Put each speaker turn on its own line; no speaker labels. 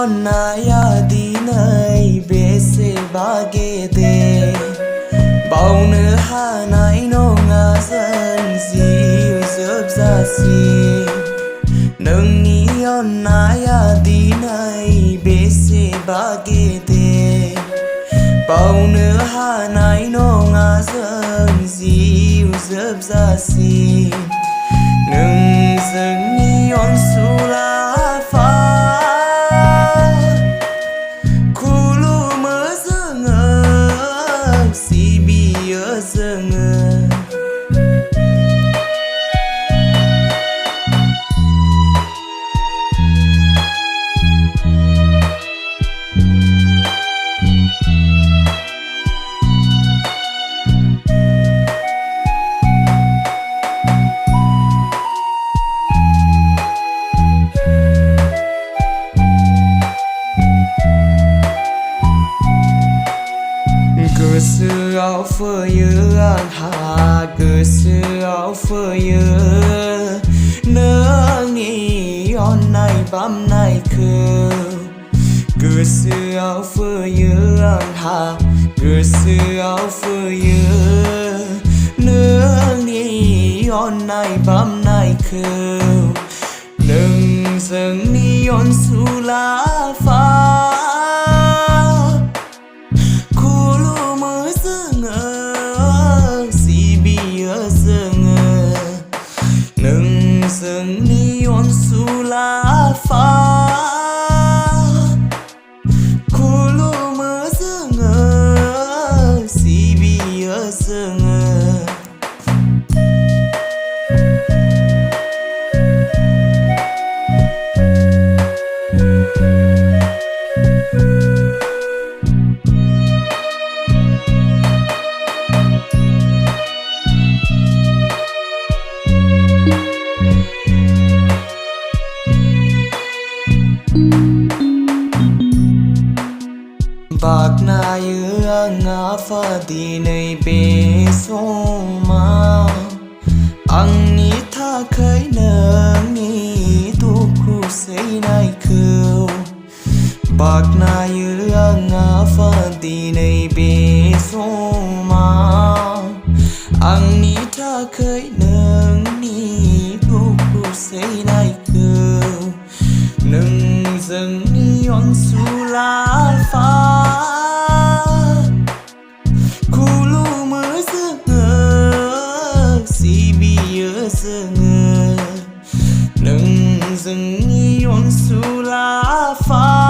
naya di nơi bese bagede bao nữ ha nai no nga dân diu dớp ra si nâng ni naya di nơi bese bagede bao nữ ha nai no nga dân diu dớp ra si nâng dừng ni on su la pha cơ sư áo phơ yơ an hà cơ sư áo phơ yơ nơ ni on này bám này cơ sư áo phơ yơ an hà cơ sư áo phơ yơ nơ ni on này bám này nâng dâng ni on su la pha dâng ni on su la pha kulu mơ dâng si bi dâng bạc na yu nga pha di nei be so ma ang ni tha khai nang ni tu khu sei nai khâu bạc na yu nga pha di nei be so ma ang ni tha khai nang ni tu khu sei nai khâu nâng dâng ni on su la pha nâng dừng ni on su la pha